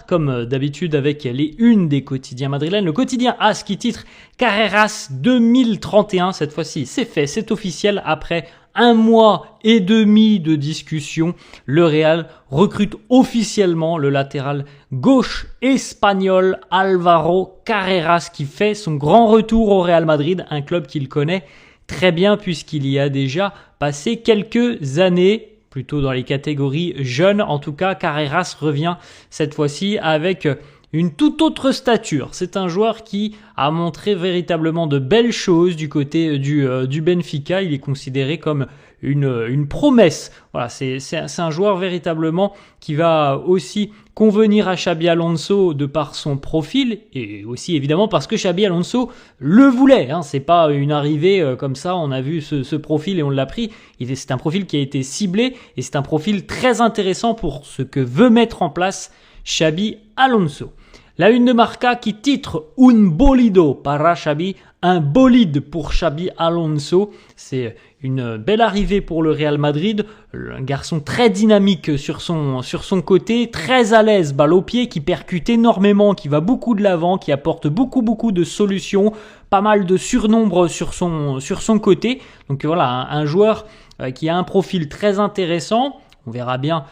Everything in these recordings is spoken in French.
démarre comme d'habitude avec les unes des quotidiens madrilènes. Le quotidien AS qui titre Carreras 2031. Cette fois-ci, c'est fait, c'est officiel. Après 1 mois et demi de discussion, le Real recrute officiellement le latéral gauche espagnol Álvaro Carreras qui fait son grand retour au Real Madrid, un club qu'il connaît très bien puisqu'il y a déjà passé quelques années. Plutôt dans les catégories jeunes. En tout cas, Carreras revient cette fois-ci avec une toute autre stature. C'est un joueur qui a montré véritablement de belles choses du côté du Benfica. Il est considéré comme une promesse. Voilà, c'est un joueur véritablement qui va aussi convenir à Xabi Alonso de par son profil et aussi évidemment parce que Xabi Alonso le voulait. C'est pas une arrivée comme ça, on a vu ce profil et on l'a pris. C'est un profil qui a été ciblé et c'est un profil très intéressant pour ce que veut mettre en place Xabi Alonso. La une de Marca qui titre Un bolido para Xabi, un bolide pour Xabi Alonso. C'est une belle arrivée pour le Real Madrid, un garçon très dynamique sur son côté, très à l'aise, balle au pied, qui percute énormément, qui va beaucoup de l'avant, qui apporte beaucoup de solutions, pas mal de surnombre sur son côté. Donc voilà, un joueur qui a un profil très intéressant. On verra bien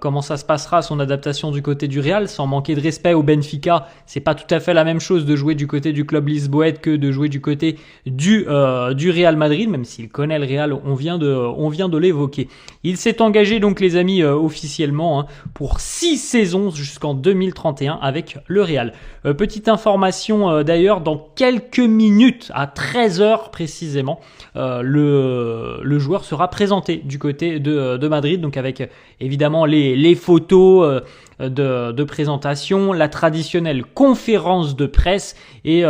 comment ça se passera son adaptation du côté du Real. Sans manquer de respect au Benfica, c'est pas tout à fait la même chose de jouer du côté du club lisboète que de jouer du côté du Real Madrid, même s'il connaît le Real, on vient de l'évoquer. Il s'est engagé donc les amis officiellement pour 6 saisons jusqu'en 2031 avec le Real. Petite information d'ailleurs, dans quelques minutes, à 13h précisément, le joueur sera présenté du côté de Madrid, donc avec évidemment les photos de présentation, la traditionnelle conférence de presse et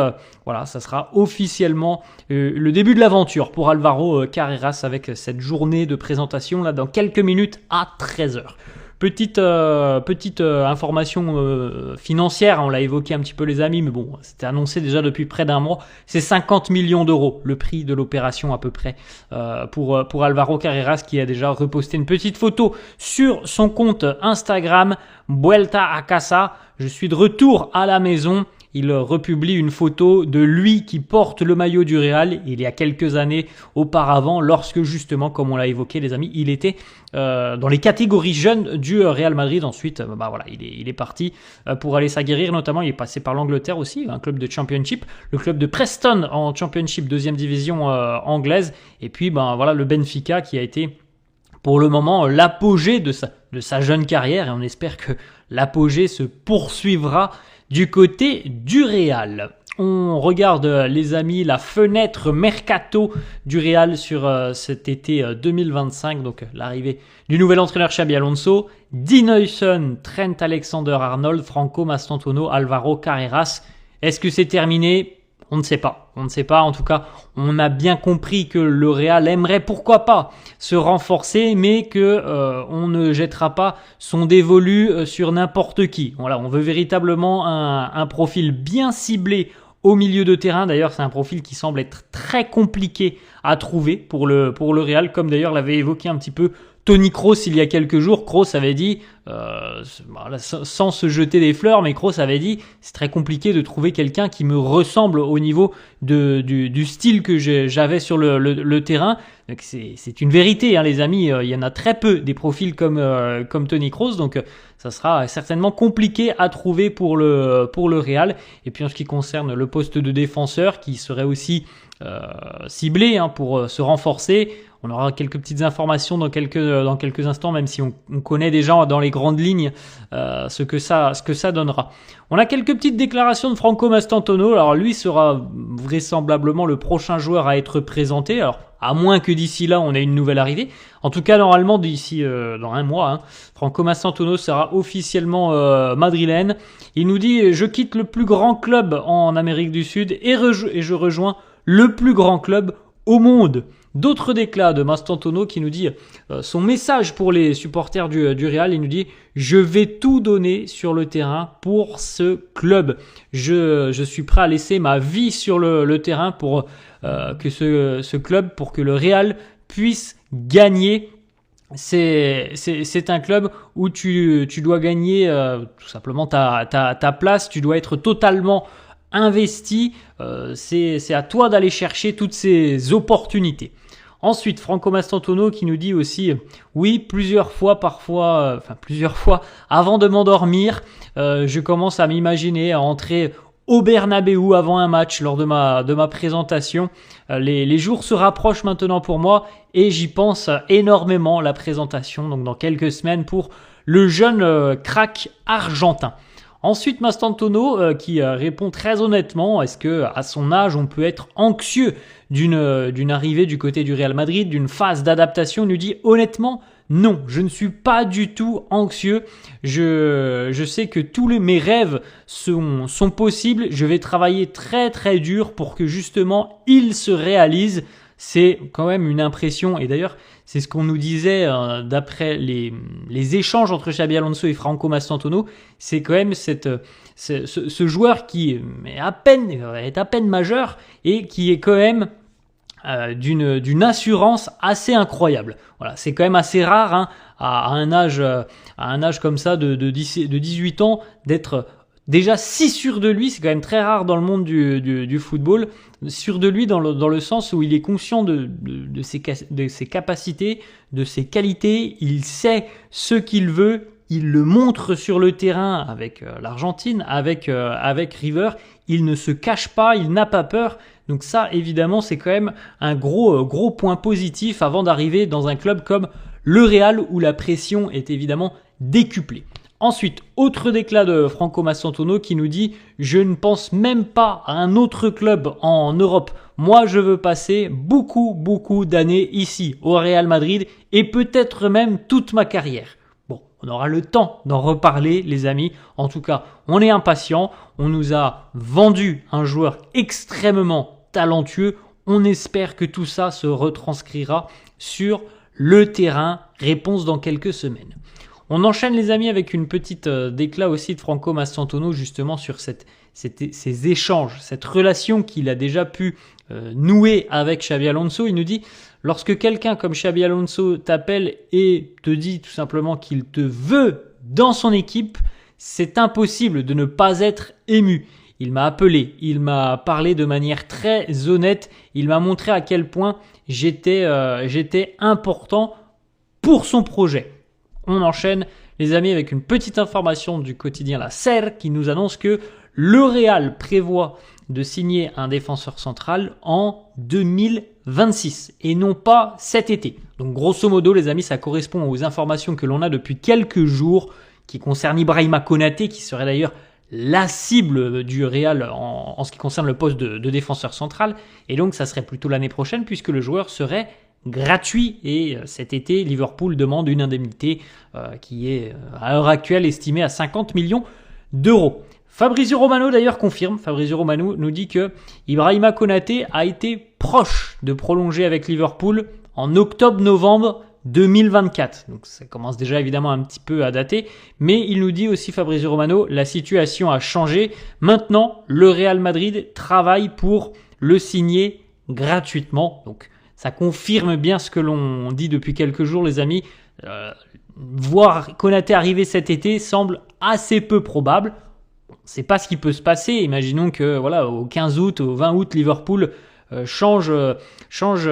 voilà, ça sera officiellement le début de l'aventure pour Álvaro Carreras avec cette journée de présentation là dans quelques minutes à 13h. Petite information financière, on l'a évoqué un petit peu les amis, mais bon, c'était annoncé déjà depuis près d'un mois. C'est 50 millions d'euros le prix de l'opération à peu près pour Álvaro Carreras qui a déjà reposté une petite photo sur son compte Instagram, Vuelta a casa, je suis de retour à la maison. Il republie une photo de lui qui porte le maillot du Real il y a quelques années auparavant lorsque justement, comme on l'a évoqué les amis, il était dans les catégories jeunes du Real Madrid. Ensuite, voilà, il est parti pour aller s'aguerrir, notamment il est passé par l'Angleterre aussi, un club de Championship, le club de Preston en Championship, deuxième division anglaise, et puis voilà le Benfica qui a été pour le moment l'apogée de sa jeune carrière et on espère que l'apogée se poursuivra du côté du Real. On regarde les amis la fenêtre mercato du Real sur cet été 2025, donc l'arrivée du nouvel entraîneur Xabi Alonso, Dean Huijsen, Trent Alexander-Arnold, Franco Mastantuono, Álvaro Carreras. Est-ce que c'est terminé ? On ne sait pas. En tout cas, on a bien compris que le Real aimerait pourquoi pas se renforcer, mais que on ne jettera pas son dévolu sur n'importe qui. Voilà, on veut véritablement un profil bien ciblé au milieu de terrain. D'ailleurs, c'est un profil qui semble être très compliqué à trouver pour le Real, comme d'ailleurs l'avait évoqué un petit peu Toni Kroos il y a quelques jours. Kroos avait dit, sans se jeter des fleurs, mais Kroos avait dit c'est très compliqué de trouver quelqu'un qui me ressemble au niveau du style que j'avais sur le terrain. Donc c'est une vérité, les amis. Il y en a très peu des profils comme Toni Kroos, donc ça sera certainement compliqué à trouver pour le Real. Et puis en ce qui concerne le poste de défenseur, qui serait aussi ciblé pour se renforcer. On aura quelques petites informations dans quelques instants, même si on connaît déjà dans les grandes lignes ce que ça donnera. On a quelques petites déclarations de Franco Mastantuono. Alors lui sera vraisemblablement le prochain joueur à être présenté. Alors à moins que d'ici là on ait une nouvelle arrivée. En tout cas normalement d'ici dans un mois, Franco Mastantuono sera officiellement madrilène. Il nous dit je quitte le plus grand club en Amérique du Sud et je rejoins le plus grand club au monde. D'autres déclats de Mastantuono qui nous dit son message pour les supporters du Real. Il nous dit je vais tout donner sur le terrain pour ce club. Je suis prêt à laisser ma vie sur le terrain pour que ce club, pour que le Real puisse gagner c'est un club où tu dois gagner tout simplement ta place, tu dois être totalement investi, c'est à toi d'aller chercher toutes ces opportunités. Ensuite, Franco Mastantuono qui nous dit aussi, oui, plusieurs fois, avant de m'endormir, je commence à m'imaginer à entrer au Bernabéu avant un match lors de ma présentation. Les jours se rapprochent maintenant pour moi et j'y pense énormément, la présentation, donc dans quelques semaines pour le jeune crack argentin. Ensuite, Mastantuono qui répond très honnêtement, est-ce que à son âge on peut être anxieux d'une arrivée du côté du Real Madrid, d'une phase d'adaptation? Il nous dit honnêtement non, je ne suis pas du tout anxieux. Je sais que tous mes rêves sont possibles. Je vais travailler très très dur pour que justement ils se réalisent. C'est quand même une impression, et d'ailleurs c'est ce qu'on nous disait d'après les échanges entre Xabi Alonso et Franco Mastantuono, c'est quand même ce joueur qui est à peine majeur et qui est quand même d'une assurance assez incroyable. Voilà, c'est quand même assez rare hein, à un âge comme ça de 18 ans d'être déjà si sûr de lui. C'est quand même très rare dans le monde du football, sûr de lui dans le sens où il est conscient de ses capacités, de ses qualités, il sait ce qu'il veut, il le montre sur le terrain avec l'Argentine, avec River, il ne se cache pas, il n'a pas peur. Donc ça, évidemment, c'est quand même un gros point positif avant d'arriver dans un club comme le Real où la pression est évidemment décuplée. Ensuite, autre déclat de Franco Mastantuono qui nous dit « Je ne pense même pas à un autre club en Europe. Moi, je veux passer beaucoup d'années ici, au Real Madrid, et peut-être même toute ma carrière. » Bon, on aura le temps d'en reparler, les amis. En tout cas, on est impatient. On nous a vendu un joueur extrêmement talentueux. On espère que tout ça se retranscrira sur le terrain. Réponse dans quelques semaines. On enchaîne les amis avec une petite déclat aussi de Franco Mastantuono justement sur ces échanges, cette relation qu'il a déjà pu nouer avec Xabi Alonso. Il nous dit « Lorsque quelqu'un comme Xabi Alonso t'appelle et te dit tout simplement qu'il te veut dans son équipe, c'est impossible de ne pas être ému. Il m'a appelé, il m'a parlé de manière très honnête, il m'a montré à quel point j'étais important pour son projet. » On enchaîne les amis avec une petite information du quotidien La Serre qui nous annonce que le Real prévoit de signer un défenseur central en 2026 et non pas cet été. Donc grosso modo les amis, ça correspond aux informations que l'on a depuis quelques jours qui concernent Ibrahima Konaté qui serait d'ailleurs la cible du Real en ce qui concerne le poste de défenseur central et donc ça serait plutôt l'année prochaine puisque le joueur serait gratuit et cet été Liverpool demande une indemnité qui est à l'heure actuelle estimée à 50 millions d'euros. Fabrizio Romano d'ailleurs confirme, Fabrizio Romano nous dit que Ibrahima Konaté a été proche de prolonger avec Liverpool en octobre-novembre 2024. Donc ça commence déjà évidemment un petit peu à dater, mais il nous dit aussi Fabrizio Romano, la situation a changé. Maintenant, le Real Madrid travaille pour le signer gratuitement. Donc ça confirme bien ce que l'on dit depuis quelques jours, les amis. Voir Konaté arriver cet été semble assez peu probable. C'est pas ce qui peut se passer. Imaginons que voilà, au 15 août, au 20 août, Liverpool change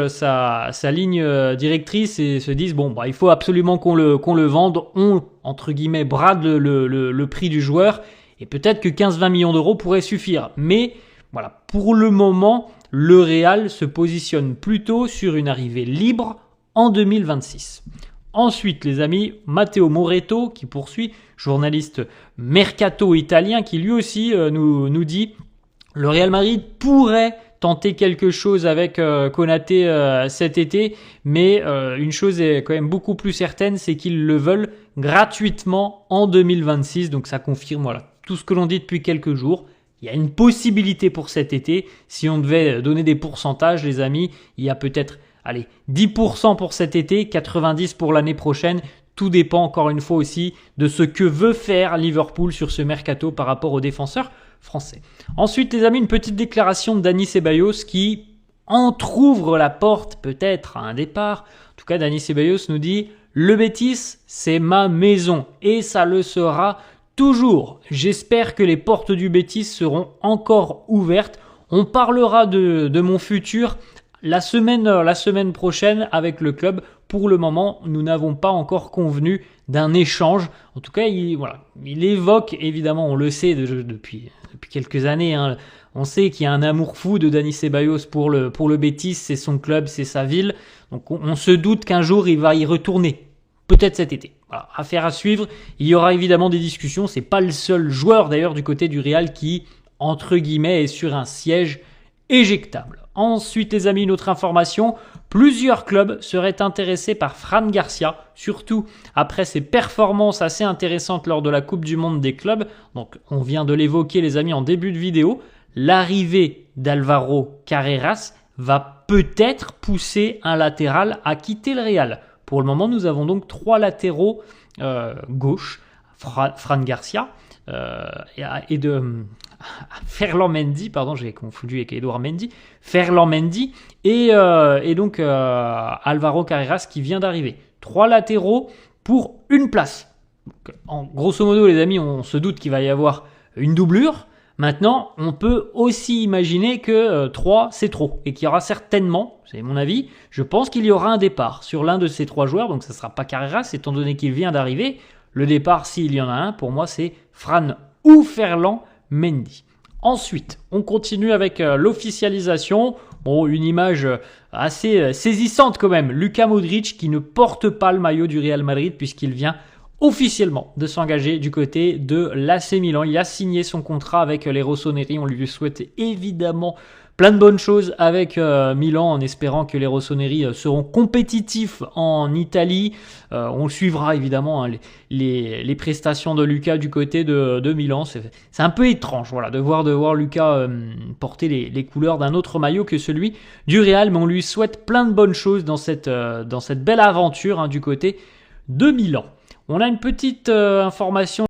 sa ligne directrice et se dise bon, il faut absolument qu'on le vende. On, entre guillemets, brade le prix du joueur et peut-être que 15-20 millions d'euros pourraient suffire. Mais voilà, pour le moment, le Real se positionne plutôt sur une arrivée libre en 2026. Ensuite, les amis, Matteo Moretto qui poursuit, journaliste mercato italien, qui lui aussi nous dit le Real Madrid pourrait tenter quelque chose avec Konaté cet été, mais une chose est quand même beaucoup plus certaine, c'est qu'ils le veulent gratuitement en 2026. Donc ça confirme voilà tout ce que l'on dit depuis quelques jours. Il y a une possibilité pour cet été. Si on devait donner des pourcentages, les amis, il y a peut-être 10% pour cet été, 90% pour l'année prochaine. Tout dépend encore une fois aussi de ce que veut faire Liverpool sur ce mercato par rapport aux défenseurs français. Ensuite, les amis, une petite déclaration de Dani Ceballos qui entrouvre la porte peut-être à un départ. En tout cas, Dani Ceballos nous dit Le Betis, c'est ma maison et ça le sera toujours. J'espère que les portes du Betis seront encore ouvertes. On parlera de mon futur la semaine prochaine avec le club. Pour le moment, nous n'avons pas encore convenu d'un échange. En tout cas, il évoque, évidemment, on le sait depuis quelques années, hein, on sait qu'il y a un amour fou de Dani Ceballos pour le Betis, c'est son club, c'est sa ville. Donc on se doute qu'un jour il va y retourner, peut-être cet été. Voilà, affaire à suivre. Il y aura évidemment des discussions. C'est pas le seul joueur d'ailleurs du côté du Real qui, entre guillemets, est sur un siège éjectable. Ensuite, les amis, une autre information. Plusieurs clubs seraient intéressés par Fran Garcia, surtout après ses performances assez intéressantes lors de la Coupe du Monde des clubs. Donc, on vient de l'évoquer, les amis, en début de vidéo. L'arrivée d'Alvaro Carreras va peut-être pousser un latéral à quitter le Real. Pour le moment, nous avons donc 3 latéraux gauche, Fran Garcia et de Ferland Mendy, pardon, j'ai confondu avec Edouard Mendy, Ferland Mendy et donc Alvaro Carreras qui vient d'arriver. 3 latéraux pour une place. Donc, grosso modo, les amis, on se doute qu'il va y avoir une doublure. Maintenant, on peut aussi imaginer que 3, c'est trop et qu'il y aura certainement, c'est mon avis, je pense qu'il y aura un départ sur l'un de ces 3 joueurs, donc ça ne sera pas Carreras, étant donné qu'il vient d'arriver. Le départ, s'il y en a un, pour moi, c'est Fran ou Ferland Mendy. Ensuite, on continue avec l'officialisation. Bon, une image assez saisissante quand même. Luka Modric qui ne porte pas le maillot du Real Madrid puisqu'il vient officiellement de s'engager du côté de l'AC Milan. Il a signé son contrat avec les Rossoneri. On lui souhaite évidemment plein de bonnes choses avec Milan en espérant que les Rossoneri seront compétitifs en Italie. On suivra évidemment hein, les prestations de Luka du côté de Milan. C'est un peu étrange voilà, de voir Luka porter les couleurs d'un autre maillot que celui du Real. Mais on lui souhaite plein de bonnes choses dans cette belle aventure hein, du côté de Milan. On a une petite information